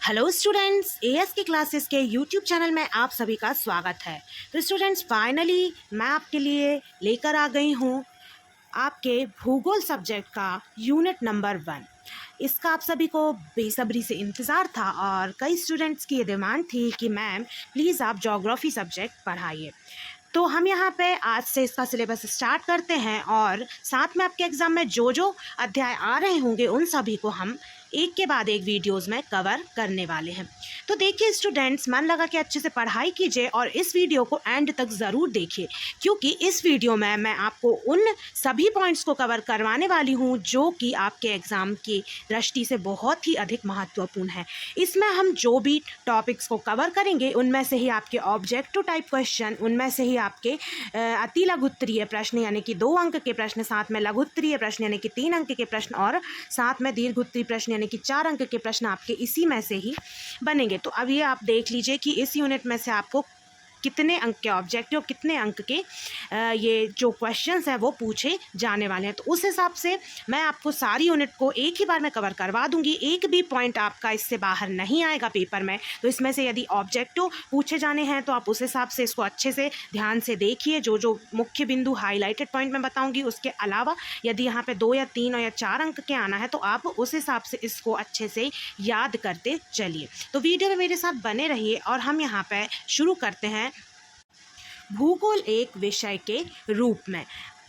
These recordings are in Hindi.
हेलो स्टूडेंट्स, एएस की क्लासेस के यूट्यूब चैनल में आप सभी का स्वागत है। तो स्टूडेंट्स, फाइनली मैं आपके लिए लेकर आ गई हूँ आपके भूगोल सब्जेक्ट का यूनिट नंबर 1। इसका आप सभी को बेसब्री से इंतज़ार था और कई स्टूडेंट्स की ये डिमांड थी कि मैम प्लीज़ आप ज्योग्राफी सब्जेक्ट पढ़ाइए। तो हम यहाँ पे आज से इसका सिलेबस स्टार्ट करते हैं और साथ में आपके एग्ज़ाम में जो जो अध्याय आ रहे होंगे उन सभी को हम एक के बाद एक वीडियोस में कवर करने वाले हैं। तो देखिए स्टूडेंट्स, मन लगा के अच्छे से पढ़ाई कीजिए और इस वीडियो को एंड तक ज़रूर देखिए, क्योंकि इस वीडियो में मैं आपको उन सभी पॉइंट्स को कवर करवाने वाली हूँ जो कि आपके एग्ज़ाम की दृष्टि से बहुत ही अधिक महत्वपूर्ण है। इसमें हम जो भी टॉपिक्स को कवर करेंगे उनमें से ही आपके ऑब्जेक्टिव टाइप क्वेश्चन, उनमें से ही आपके अति लघुत्तरीय प्रश्न यानी कि 2 अंक के प्रश्न, साथ में लघुत्तरीय प्रश्न यानी कि 3 अंक के प्रश्न और साथ में दीर्घोत्तरीय प्रश्न यानी कि 4 अंक के प्रश्न आपके इसी में से ही बनेंगे। तो अब ये आप देख लीजिए कि इस यूनिट में से आपको कितने अंक के ऑब्जेक्टिव, कितने अंक के ये जो क्वेश्चंस हैं वो पूछे जाने वाले हैं। तो उस हिसाब से मैं आपको सारी यूनिट को एक ही बार में कवर करवा दूंगी। एक भी पॉइंट आपका इससे बाहर नहीं आएगा पेपर में। तो इसमें से यदि ऑब्जेक्टिव पूछे जाने हैं तो आप उस हिसाब से इसको अच्छे से ध्यान से देखिए। जो जो मुख्य बिंदु हाईलाइटेड पॉइंट में बताऊँगी उसके अलावा यदि यहाँ पर 2 या 3 या 4 अंक के आना है तो आप उस हिसाब से इसको अच्छे से याद करते चलिए। तो वीडियो में मेरे साथ बने रहिए और हम यहाँ पर शुरू करते हैं भूगोल एक विषय के रूप में।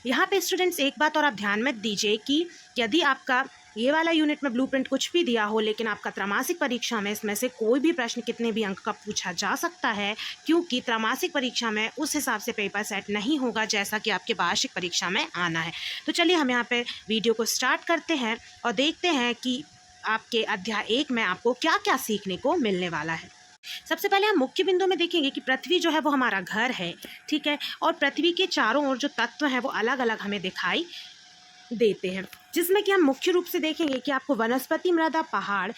यहाँ पे स्टूडेंट्स एक बात और आप ध्यान में दीजिए कि यदि आपका ये वाला यूनिट में ब्लूप्रिंट कुछ भी दिया हो लेकिन आपका त्रैमासिक परीक्षा में इसमें से कोई भी प्रश्न कितने भी अंक का पूछा जा सकता है, क्योंकि त्रैमासिक परीक्षा में उस हिसाब से पेपर सेट नहीं होगा जैसा कि आपके वार्षिक परीक्षा में आना है। तो चलिए हम यहाँ पे वीडियो को स्टार्ट करते हैं और देखते हैं कि आपके अध्याय 1 में आपको क्या क्या सीखने को मिलने वाला है। सबसे पहले हम मुख्य बिंदु में देखेंगे कि पृथ्वी जो है वो हमारा घर है, ठीक है, और पृथ्वी के चारों ओर जो तत्व हैं वो अलग अलग हमें दिखाई देते हैं, जिसमें कि हम मुख्य रूप से देखेंगे कि आपको वनस्पति, मृदा, पहाड़,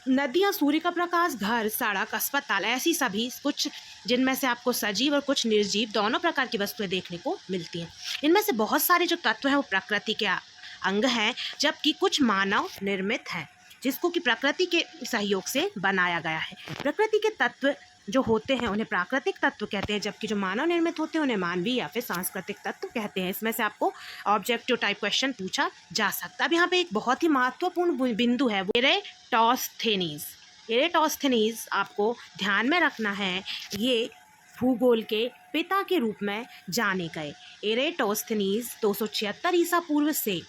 नदियाँ, सूर्य का प्रकाश, घर, सड़क, अस्पताल, ऐसी सभी कुछ जिनमें से आपको सजीव और कुछ निर्जीव दोनों प्रकार की वस्तुएं देखने को मिलती हैं। इनमें से बहुत सारे जो तत्व हैं वो प्रकृति के अंग हैं, जबकि कुछ मानव निर्मित हैं जिसको कि प्रकृति के सहयोग से बनाया गया है। प्रकृति के तत्व जो होते हैं उन्हें प्राकृतिक तत्व कहते हैं, जबकि जो मानव निर्मित होते हैं उन्हें मानवीय या फिर सांस्कृतिक तत्व कहते हैं। इसमें से आपको ऑब्जेक्टिव टाइप क्वेश्चन पूछा जा सकता है। अब यहाँ पे एक बहुत ही महत्वपूर्ण बिंदु है, वो इरेटोस्थेनीज। इरेटोस्थेनीज आपको ध्यान में रखना है, ये भूगोल के पिता के रूप में जाने गए। इरेटोस्थेनीज 276 ईसा पूर्व से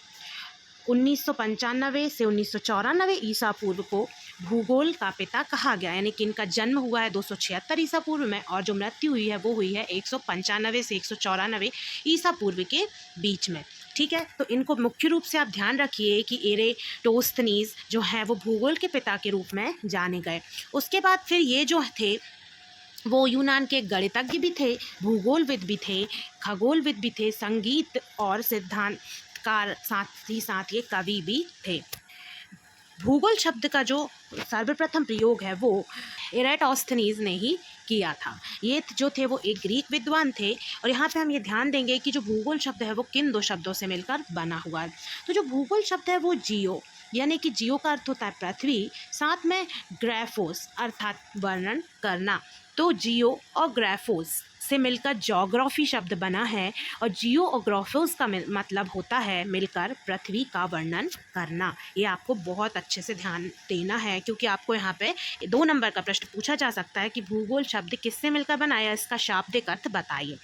1995 से 1994 ईसा पूर्व को भूगोल का पिता कहा गया, यानी कि इनका जन्म हुआ है 276 ईसा पूर्व में और जो मृत्यु हुई है वो हुई है 195 से 194 ईसा पूर्व के बीच में, ठीक है। तो इनको मुख्य रूप से आप ध्यान रखिए कि इरेटोस्थनीज जो है वो भूगोल के पिता के रूप में जाने गए। उसके बाद फिर ये जो थे वो यूनान के गणितज्ञ भी थे, भूगोलविद भी थे, खगोलविद भी थे, संगीत और सिद्धांत कार, साथ ही साथ ये कवि भी थे। भूगोल शब्द का जो सर्वप्रथम प्रयोग है वो इरेटोस्थनीज ने ही किया था। ये जो थे वो एक ग्रीक विद्वान थे और यहाँ पे हम ये ध्यान देंगे कि जो भूगोल शब्द है वो किन 2 शब्दों से मिलकर बना हुआ है। तो जो भूगोल शब्द है वो जियो, यानी कि जियो का अर्थ होता है पृथ्वी, साथ में ग्राफोस अर्थात वर्णन करना। तो जियो और ग्राफोस से मिलकर ज्योग्राफी शब्द बना है और जियो और ग्राफोस का मतलब होता है मिलकर पृथ्वी का वर्णन करना। ये आपको बहुत अच्छे से ध्यान देना है, क्योंकि आपको यहाँ पे 2 नंबर का प्रश्न पूछा जा सकता है कि भूगोल शब्द किससे मिलकर बना है, इसका शाब्दिक अर्थ बताइए।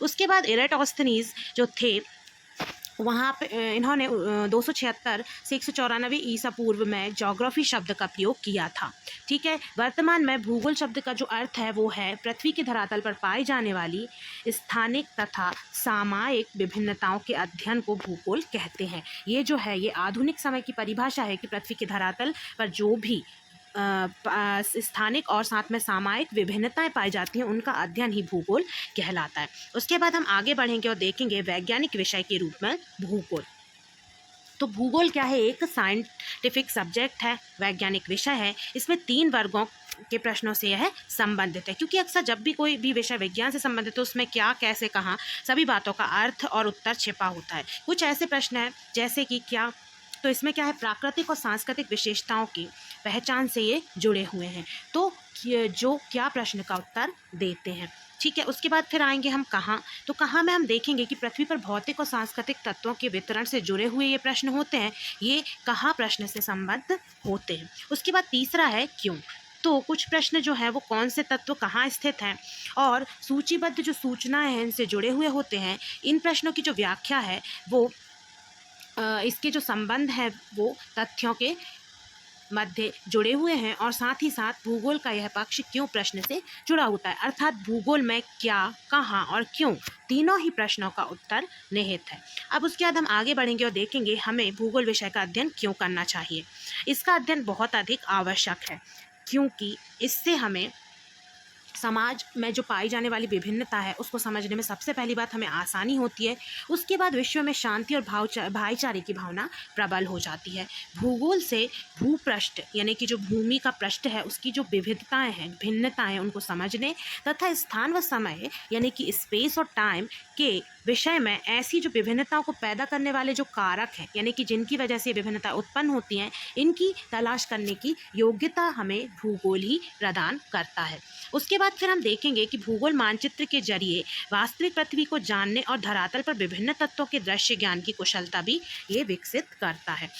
उसके बाद इरेटोस्थनीज जो थे वहाँ पे इन्होंने 276 से 194 ईसा पूर्व में ज्योग्राफी शब्द का प्रयोग किया था, ठीक है। वर्तमान में भूगोल शब्द का जो अर्थ है वो है पृथ्वी के धरातल पर पाई जाने वाली स्थानिक तथा सामयिक विभिन्नताओं के अध्ययन को भूगोल कहते हैं। ये जो है ये आधुनिक समय की परिभाषा है कि पृथ्वी के धरातल पर जो भी स्थानिक और साथ में सामयिक विभिन्नताएं पाई जाती हैं उनका अध्ययन ही भूगोल कहलाता है। उसके बाद हम आगे बढ़ेंगे और देखेंगे वैज्ञानिक विषय के रूप में भूगोल। तो भूगोल क्या है, एक साइंटिफिक सब्जेक्ट है, वैज्ञानिक विषय है। इसमें 3 वर्गों के प्रश्नों से यह संबंधित है, क्योंकि अक्सर जब भी कोई भी विषय विज्ञान से संबंधित है उसमें क्या, कैसे, कहाँ, सभी बातों का अर्थ और उत्तर छिपा होता है। कुछ ऐसे प्रश्न हैं जैसे कि क्या तो इसमें क्या है, प्राकृतिक और सांस्कृतिक विशेषताओं की पहचान से ये जुड़े हुए हैं। तो जो क्या प्रश्न का उत्तर देते हैं। ठीक है, उसके बाद फिर आएंगे हम कहाँ। तो कहाँ में हम देखेंगे कि पृथ्वी पर भौतिक और सांस्कृतिक तत्वों के वितरण से जुड़े हुए ये प्रश्न होते हैं, ये कहाँ प्रश्न से संबद्ध होते हैं। उसके बाद तीसरा है क्यों। तो कुछ प्रश्न जो है वो कौन से तत्व कहाँ स्थित हैं और सूचीबद्ध जो सूचनाएं हैं इनसे जुड़े हुए होते हैं। इन प्रश्नों की जो व्याख्या है वो इसके जो संबंध है वो तथ्यों के मध्य जुड़े हुए हैं और साथ ही साथ भूगोल का यह पक्ष क्यों प्रश्न से जुड़ा होता है, अर्थात भूगोल में क्या, कहाँ और क्यों तीनों ही प्रश्नों का उत्तर निहित है। अब उसके बाद हम आगे बढ़ेंगे और देखेंगे हमें भूगोल विषय का अध्ययन क्यों करना चाहिए। इसका अध्ययन बहुत अधिक आवश्यक है क्योंकि इससे हमें समाज में जो पाई जाने वाली विभिन्नता है उसको समझने में सबसे पहली बात हमें आसानी होती है। उसके बाद विश्व में शांति और भाईचारे की भावना प्रबल हो जाती है। भूगोल से भूपृष्ठ यानी कि जो भूमि का पृष्ठ है उसकी जो विविधताएं हैं, भिन्नताएं, उनको समझने तथा स्थान व समय यानी कि स्पेस और टाइम के विषय में ऐसी जो विभिन्नताओं को पैदा करने वाले जो कारक हैं यानी कि जिनकी वजह से विभिन्नता उत्पन्न होती हैं, इनकी तलाश करने की योग्यता हमें भूगोल ही प्रदान करता है। उसके बाद फिर हम देखेंगे कि भूगोल मानचित्र के जरिए वास्तविक पृथ्वी को जानने और धरातल पर विभिन्न तत्वों के दृश्य ज्ञान की कुशलता भी ये विकसित करता है।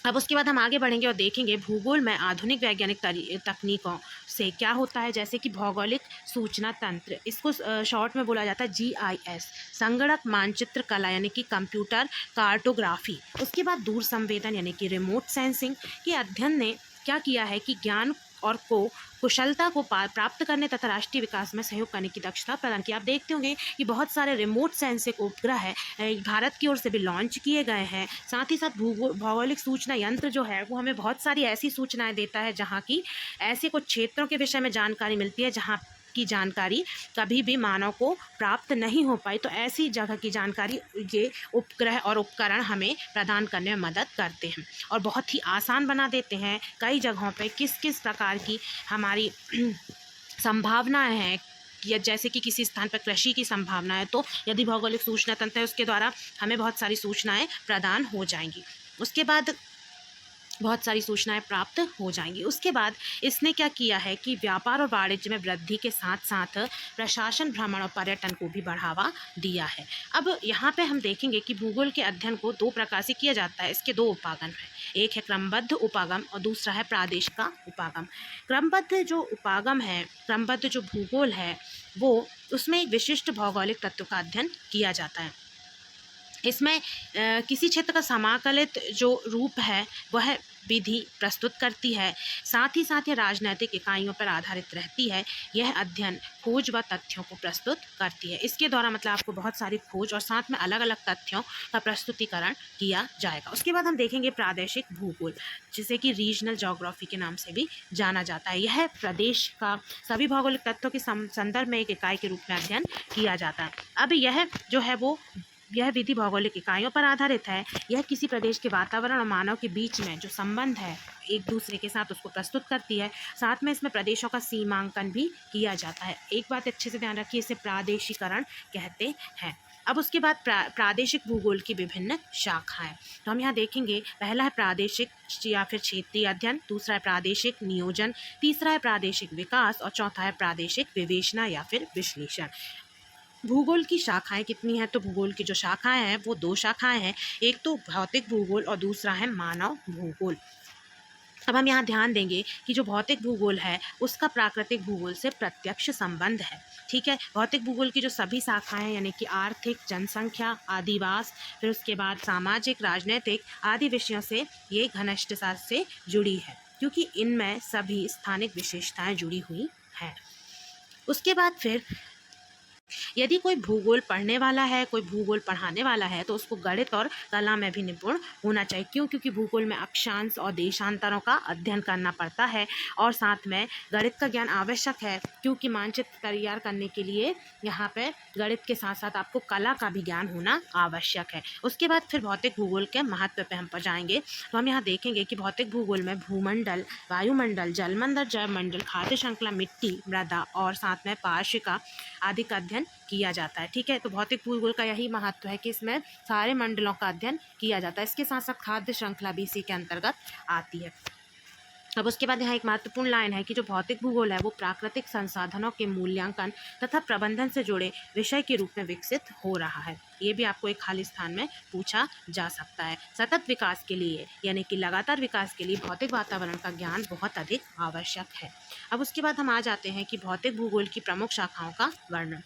अब उसके बाद हम आगे बढ़ेंगे और देखेंगे भूगोल में आधुनिक वैज्ञानिक तकनीकों से क्या होता है, जैसे कि भौगोलिक सूचना तंत्र, इसको शॉर्ट में बोला जाता है GIS, संगणक मानचित्र कला यानी कि कंप्यूटर कार्टोग्राफी। उसके बाद दूर संवेदन यानी कि रिमोट सेंसिंग के अध्ययन ने क्या किया है कि ज्ञान और कुशलता को प्राप्त करने तथा राष्ट्रीय विकास में सहयोग करने की दक्षता प्रदान की। आप देखते होंगे कि बहुत सारे रिमोट सेंसिंग उपग्रह भारत की ओर से भी लॉन्च किए गए हैं। साथ ही साथ भौगोलिक सूचना यंत्र जो है वो हमें बहुत सारी ऐसी सूचनाएं देता है जहां की ऐसे कुछ क्षेत्रों के विषय में जानकारी मिलती है जहां की जानकारी कभी भी मानव को प्राप्त नहीं हो पाई। तो ऐसी जगह की जानकारी ये उपग्रह और उपकरण हमें प्रदान करने में मदद करते हैं और बहुत ही आसान बना देते हैं कई जगहों पे किस किस प्रकार की हमारी संभावनाएं हैं, या जैसे कि किसी स्थान पर कृषि की संभावना है तो यदि भौगोलिक सूचना तंत्र है उसके द्वारा हमें बहुत सारी सूचनाएं प्रदान हो जाएंगी। उसके बाद बहुत सारी सूचनाएं प्राप्त हो जाएंगी। उसके बाद इसने क्या किया है कि व्यापार और वाणिज्य में वृद्धि के साथ साथ प्रशासन, भ्रमण और पर्यटन को भी बढ़ावा दिया है। अब यहाँ पे हम देखेंगे कि भूगोल के अध्ययन को दो प्रकार से किया जाता है। इसके दो उपागम हैं, एक है क्रमबद्ध उपागम और दूसरा है प्रादेशिक का उपागम। क्रमबद्ध जो उपागम है, क्रमबद्ध जो भूगोल है वो उसमें एक विशिष्ट भौगोलिक तत्व का अध्ययन किया जाता है। इसमें किसी क्षेत्र का समाकलित जो रूप है वह विधि प्रस्तुत करती है, साथ ही साथ यह राजनैतिक इकाइयों पर आधारित रहती है। यह अध्ययन खोज व तथ्यों को प्रस्तुत करती है। इसके द्वारा मतलब आपको बहुत सारी खोज और साथ में अलग अलग तथ्यों का प्रस्तुतिकरण किया जाएगा। उसके बाद हम देखेंगे प्रादेशिक भूगोल, जिसे कि रीजनल ज्योग्राफी के नाम से भी जाना जाता है। यह प्रदेश का सभी भौगोलिक तथ्यों के संदर्भ में एक इकाई के रूप में अध्ययन किया जाता है। अब यह जो है वो यह विधि भौगोलिक इकाइयों पर आधारित है। यह किसी प्रदेश के वातावरण और मानव के बीच में जो संबंध है एक दूसरे के साथ उसको प्रस्तुत करती है। साथ में इसमें प्रदेशों का सीमांकन भी किया जाता है। एक बात अच्छे से ध्यान रखिए, इसे प्रादेशिकरण कहते हैं। अब उसके बाद प्रादेशिक भूगोल की विभिन्न शाखाएं, तो हम यहाँ देखेंगे पहला है प्रादेशिक या फिर क्षेत्रीय अध्ययन, दूसरा है प्रादेशिक नियोजन, तीसरा है प्रादेशिक विकास और चौथा है प्रादेशिक विवेचना या फिर विश्लेषण। भूगोल की शाखाएं कितनी हैं, तो भूगोल की जो शाखाएं हैं वो दो शाखाएं हैं, एक तो भौतिक भूगोल और दूसरा है मानव भूगोल। अब हम यहाँ ध्यान देंगे कि जो भौतिक भूगोल है उसका प्राकृतिक भूगोल से प्रत्यक्ष संबंध है। ठीक है, भौतिक भूगोल की जो सभी शाखाएं यानी कि आर्थिक, जनसंख्या, आदिवास, फिर उसके बाद सामाजिक, राजनीतिक आदि विषयों से ये घनिष्ठता से जुड़ी है क्योंकि इनमें सभी स्थानिक विशेषताएं जुड़ी हुई हैं। उसके बाद फिर यदि कोई भूगोल पढ़ने वाला है, कोई भूगोल पढ़ाने वाला है तो उसको गणित और कला में भी निपुण होना चाहिए। क्यों? क्योंकि भूगोल में अक्षांश और देशांतरों का अध्ययन करना पड़ता है और साथ में गणित का ज्ञान आवश्यक है क्योंकि मानचित्र तैयार करने के लिए यहाँ पे गणित के साथ साथ आपको कला का भी ज्ञान होना आवश्यक है। उसके बाद फिर भौतिक भूगोल के महत्व पे हम पर जाएंगे तो हम यहाँ देखेंगे कि भौतिक भूगोल में भूमंडल, वायुमंडल, जलमंडल, जैवमंडल, खाद्य श्रृंखला, मिट्टी, मृदा और साथ में पार्श्विका आदि का अध्ययन अध्ययन किया जाता है। ठीक है, तो भौतिक भूगोल का यही महत्व है कि इसमें सारे मंडलों का अध्ययन किया जाता है। इसके साथ साथ खाद्य श्रृंखला भी इसी के अंतर्गत आती है। अब उसके बाद यहाँ एक महत्वपूर्ण लाइन है कि जो भौतिक भूगोल है वो प्राकृतिक संसाधनों के मूल्यांकन तथा प्रबंधन से जुड़े विषय के रूप में विकसित हो रहा है। ये भी आपको एक खाली स्थान में पूछा जा सकता है। सतत विकास के लिए यानी कि लगातार विकास के लिए भौतिक वातावरण का ज्ञान बहुत अधिक आवश्यक है। अब उसके बाद हम आ जाते हैं कि भौतिक भूगोल की प्रमुख शाखाओं का वर्णन।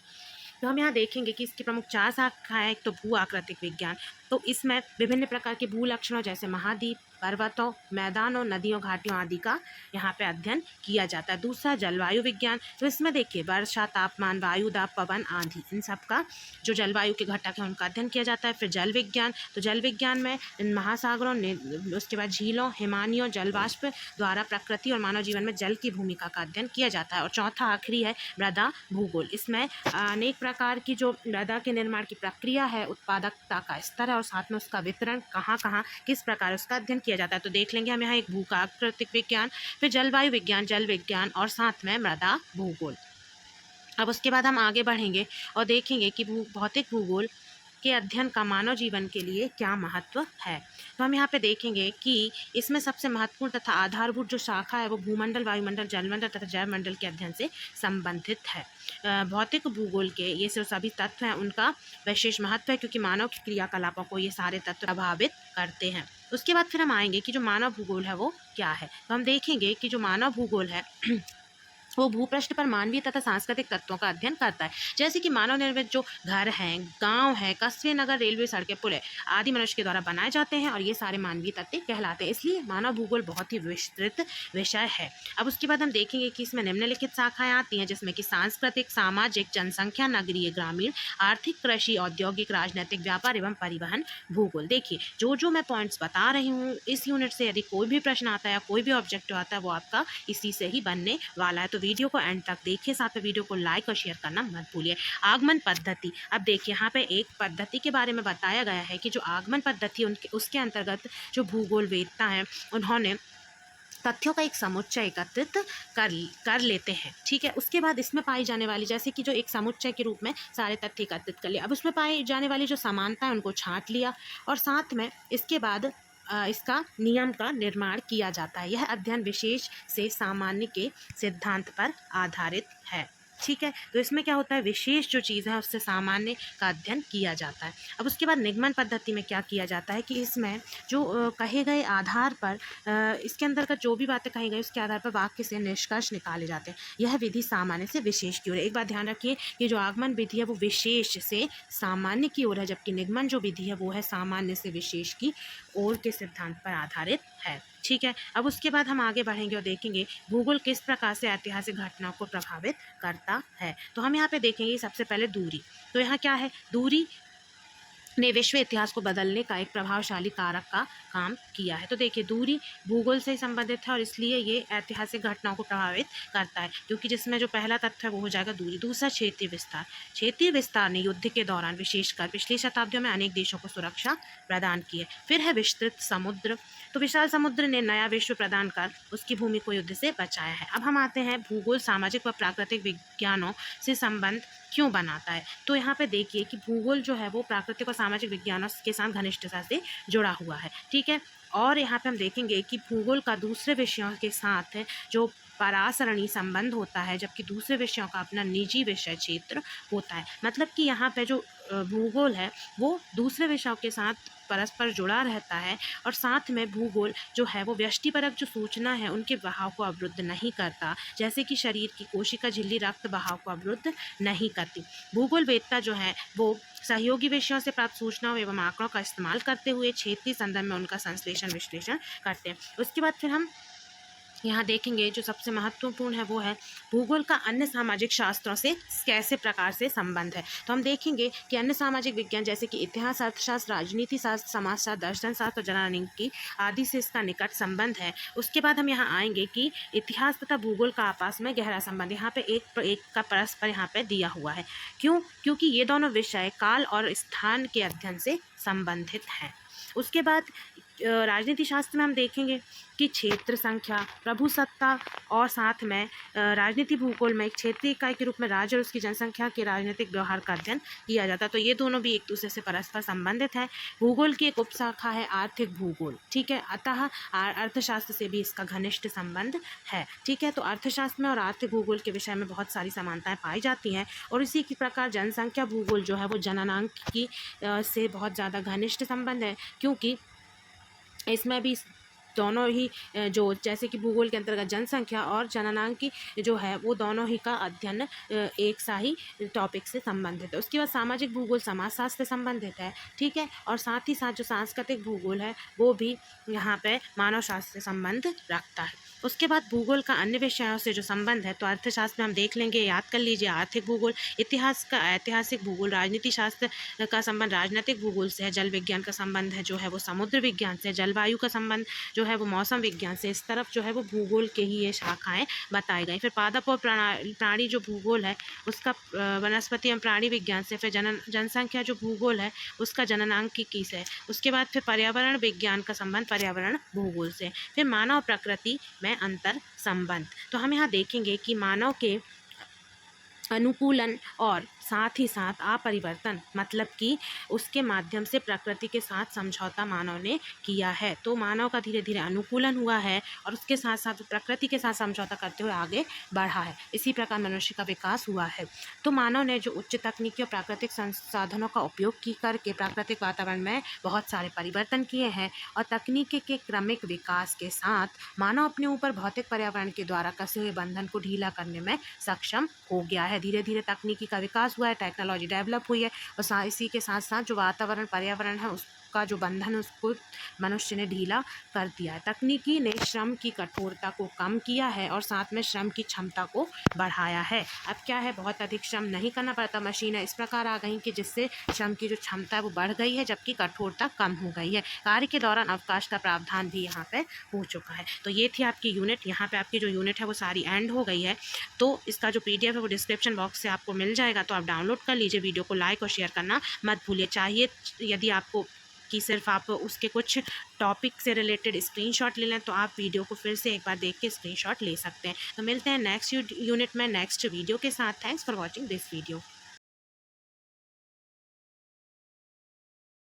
तो हम यहाँ देखेंगे कि इसकी प्रमुख 4 शाखाएं। एक तो भू आकृतिक विज्ञान, तो इसमें विभिन्न प्रकार के भू लक्षणों जैसे महाद्वीप, पर्वतों, मैदानों, नदियों, घाटियों आदि का यहाँ पे अध्ययन किया जाता है। दूसरा जलवायु विज्ञान, तो इसमें देखिए वर्षा, तापमान, वायु दाब, पवन, आंधी, इन सब का जो जलवायु के घटक हैं उनका अध्ययन किया जाता है। फिर जल विज्ञान, तो जल विज्ञान में महासागरों, उसके बाद झीलों, हिमानियों, जलवाष्प द्वारा प्रकृति और मानव जीवन में जल की भूमिका का अध्ययन किया जाता है। और चौथा आखिरी है मृदा भूगोल। इसमें अनेक प्रकार की जो मृदा के निर्माण की प्रक्रिया है, उत्पादकता का स्तर है और साथ में उसका वितरण कहाँ कहाँ किस प्रकार उसका अध्ययन किया जाता है। तो देख लेंगे हम यहाँ एक भूआकृतिक विज्ञान, फिर जलवायु विज्ञान, जल विज्ञान और साथ में मृदा भूगोल। अब उसके बाद हम आगे बढ़ेंगे और देखेंगे कि भौतिक भूगोल के अध्ययन का मानव जीवन के लिए क्या महत्व है। तो हम यहाँ पे देखेंगे कि इसमें सबसे महत्वपूर्ण तथा आधारभूत जो शाखा है वो भूमंडल, वायुमंडल, जलमंडल तथा जैवमंडल के अध्ययन से संबंधित है। भौतिक भूगोल के ये जो सभी तत्व हैं उनका विशेष महत्व है क्योंकि मानव की क्रियाकलापों को ये सारे तत्व प्रभावित करते हैं। उसके बाद फिर हम आएंगे कि जो मानव भूगोल है वो क्या है। तो हम देखेंगे कि जो मानव भूगोल है वो भूपृष्ठ पर मानवीय तथा सांस्कृतिक तत्वों का अध्ययन करता है। जैसे कि मानव निर्मित जो घर हैं, गांव हैं, कस्बे, नगर, रेलवे, सड़कें, पुल आदि मनुष्य के द्वारा बनाए जाते हैं और ये सारे मानवीय तत्व कहलाते हैं। इसलिए मानव भूगोल बहुत ही विस्तृत विषय है। अब उसके बाद हम देखेंगे कि इसमें निम्नलिखित शाखाएं आती हैं जिसमें कि सांस्कृतिक, सामाजिक, जनसंख्या, नगरीय, ग्रामीण, आर्थिक, कृषि, औद्योगिक, राजनीतिक, व्यापार एवं परिवहन भूगोल। देखिए जो मैं पॉइंट्स बता रही हूँ इस यूनिट से यदि कोई भी प्रश्न आता है या कोई भी ऑब्जेक्टिव आता है वो आपका इसी से ही बनने वाला है। तो वीडियो को एंड तक देखिए, साथ में वीडियो को लाइक और शेयर करना मत भूलिए। आगमन पद्धति, अब देखिए यहाँ पे एक पद्धति के बारे में बताया गया है कि जो आगमन पद्धति उसके अंतर्गत जो भूगोलवेत्ता हैं उन्होंने तथ्यों का एक समुच्चय एकत्रित कर लेते हैं। ठीक है, उसके बाद इसमें पाई जाने वाली जैसे कि जो एक समुच्चय के रूप में सारे तथ्य एकत्रित कर लिया। अब उसमें पाई जाने वाली जो समानता है उनको छांट लिया और साथ में इसके बाद इसका नियम का निर्माण किया जाता है। यह अध्ययन विशेष से सामान्य के सिद्धांत पर आधारित है। ठीक है, तो इसमें क्या होता है, विशेष जो चीज़ है उससे सामान्य का अध्ययन किया जाता है। अब उसके बाद निगमन पद्धति में क्या किया जाता है कि इसमें जो कहे गए आधार पर इसके अंतर्गत जो भी बातें कही गई उसके आधार पर वाक्य से निष्कर्ष निकाले जाते हैं। यह विधि सामान्य से विशेष की ओर है। एक बात ध्यान रखिए कि जो आगमन विधि है वो विशेष से सामान्य की ओर है, जबकि निगमन जो विधि है वो है सामान्य से विशेष की ओर के सिद्धांत पर आधारित है। ठीक है, अब उसके बाद हम आगे बढ़ेंगे और देखेंगे भूगोल किस प्रकार से ऐतिहासिक घटनाओं को प्रभावित करता है। तो हम यहाँ पे देखेंगे सबसे पहले दूरी। तो यहाँ क्या है, दूरी ने विश्व इतिहास को बदलने का एक प्रभावशाली कारक का काम किया है। तो देखिए दूरी भूगोल से संबंधित है और इसलिए ये ऐतिहासिक घटनाओं को प्रभावित करता है क्योंकि जिसमें जो पहला तथ्य है वो हो जाएगा दूरी। दूसरा क्षेत्रीय विस्तार। क्षेत्रीय विस्तार ने युद्ध के दौरान विशेषकर पिछली शताब्दियों में अनेक देशों को सुरक्षा प्रदान की है। फिर है विस्तृत समुद्र। तो विशाल समुद्र ने नया विश्व प्रदान कर उसकी भूमि को युद्ध से बचाया है। अब हम आते हैं भूगोल सामाजिक व प्राकृतिक विज्ञानों से संबंध क्यों बनाता है। तो यहाँ पे देखिए कि भूगोल जो है वो प्राकृतिक और सामाजिक विज्ञानों के साथ घनिष्ठता से जुड़ा हुआ है। ठीक है, और यहाँ पे हम देखेंगे कि भूगोल का दूसरे विषयों के साथ जो परासरणी संबंध होता है, जबकि दूसरे विषयों का अपना निजी विषय क्षेत्र होता है। मतलब कि यहाँ पे जो भूगोल है वो दूसरे विषयों के साथ परस्पर जुड़ा रहता है और साथ में भूगोल जो है वो व्यष्टिपरक जो सूचना है उनके बहाव को अवरुद्ध नहीं करता, जैसे कि शरीर की कोशिका झिल्ली रक्त बहाव को अवरुद्ध नहीं करती। भूगोलवेत्ता जो है वो सहयोगी विषयों से प्राप्त सूचनाओं एवं आंकड़ों का इस्तेमाल करते हुए क्षेत्रीय संदर्भ में उनका संश्लेषण विश्लेषण करते हैं। उसके बाद फिर हम यहाँ देखेंगे जो सबसे महत्वपूर्ण है वो है भूगोल का अन्य सामाजिक शास्त्रों से कैसे प्रकार से संबंध है। तो हम देखेंगे कि अन्य सामाजिक विज्ञान जैसे कि इतिहास, अर्थशास्त्र, राजनीति शास्त्र, समाजशास्त्र, दर्शन शास्त्र और जननांकिकी आदि से इसका निकट संबंध है। उसके बाद हम यहाँ आएंगे कि इतिहास तथा भूगोल का आपस में गहरा संबंध यहाँ पे एक का परस्पर यहाँ पे दिया हुआ है। क्यों? क्योंकि ये दोनों विषय काल और स्थान के अध्ययन से संबंधित हैं। उसके बाद राजनीति शास्त्र में हम देखेंगे कि क्षेत्र संख्या, प्रभुसत्ता और साथ में राजनीति भूगोल में एक क्षेत्रीय इकाई के रूप में राज्य और उसकी जनसंख्या के राजनीतिक व्यवहार का अध्ययन किया जाता है। तो ये दोनों भी एक दूसरे से परस्पर संबंधित है। भूगोल की एक उपशाखा है आर्थिक भूगोल, ठीक है, अतः अर्थशास्त्र से भी इसका घनिष्ठ संबंध है, ठीक है। तो अर्थशास्त्र में और आर्थिक भूगोल के विषय में बहुत सारी समानताएं पाई जाती हैं और इसी की प्रकार जनसंख्या भूगोल जो है वो जननांक की से बहुत ज़्यादा घनिष्ठ संबंध है, क्योंकि इसमें भी दोनों ही जो जैसे कि भूगोल के अंतर्गत जनसंख्या और जननांक की जो है वो दोनों ही का अध्ययन एक सा ही टॉपिक से संबंधित है। उसके बाद सामाजिक भूगोल समाजशास्त्र से संबंधित है, ठीक है, और साथ ही साथ जो सांस्कृतिक भूगोल है वो भी यहाँ पे मानव शास्त्र से संबंध रखता है। उसके बाद भूगोल का अन्य विषयों से जो संबंध है तो अर्थशास्त्र में हम देख लेंगे, याद कर लीजिए, आर्थिक भूगोल, इतिहास का ऐतिहासिक भूगोल, राजनीति शास्त्र का संबंध राजनीतिक भूगोल से है, जल विज्ञान का संबंध है जो है वो समुद्र विज्ञान से, जलवायु का संबंध जो है वो मौसम विज्ञान से। इस तरफ जो है वो भूगोल के ही ये शाखाएं बताई गई। फिर पादप और प्राणी जो भूगोल है उसका वनस्पति एवं प्राणी विज्ञान से। फिर जनसंख्या जो भूगोल है उसका जननांकिकी से। उसके बाद फिर पर्यावरण विज्ञान का संबंध पर्यावरण भूगोल से। फिर मानव प्रकृति में अंतर संबंध। तो हम यहाँ देखेंगे कि मानव के अनुकूलन और साथ ही साथ अपरिवर्तन, मतलब कि उसके माध्यम से प्रकृति के साथ समझौता मानव ने किया है। तो मानव का धीरे धीरे अनुकूलन हुआ है और उसके साथ साथ प्रकृति के साथ समझौता करते हुए आगे बढ़ा है। इसी प्रकार मनुष्य का विकास हुआ है। तो मानव ने जो उच्च तकनीकी और प्राकृतिक संसाधनों का उपयोग की करके प्राकृतिक वातावरण में बहुत सारे परिवर्तन किए हैं और तकनीकी के क्रमिक विकास के साथ मानव अपने ऊपर भौतिक पर्यावरण के द्वारा कसे हुए बंधन को ढीला करने में सक्षम हो गया है। धीरे धीरे तकनीकी का विकास हुआ है, टेक्नोलॉजी डेवलप हुई है और इसी के साथ साथ जो वातावरण पर्यावरण है उसका जो बंधन है उसको मनुष्य ने ढीला कर दिया है। तकनीकी ने श्रम की कठोरता को कम किया है और साथ में श्रम की क्षमता को बढ़ाया है। अब क्या है, बहुत अधिक श्रम नहीं करना पड़ता, मशीनें इस प्रकार आ गई कि जिससे श्रम की जो क्षमता है वो बढ़ गई है जबकि कठोरता कम हो गई है। कार्य के दौरान अवकाश का प्रावधान भी यहाँ पे हो चुका है। तो ये थी आपकी यूनिट। यहाँ पे आपकी जो यूनिट है वो सारी एंड हो गई है। तो इसका जो PDF है वो डिस्क्रिप्शन बॉक्स से आपको मिल जाएगा, तो आप डाउनलोड कर लीजिए। वीडियो को लाइक और शेयर करना मत भूलिए। चाहिए यदि आपको कि सिर्फ आप उसके कुछ टॉपिक से रिलेटेड स्क्रीनशॉट ले लें तो आप वीडियो को फिर से एक बार देख के स्क्रीनशॉट ले सकते हैं। तो मिलते हैं नेक्स्ट यूनिट में नेक्स्ट वीडियो के साथ। Thanks for watching this video.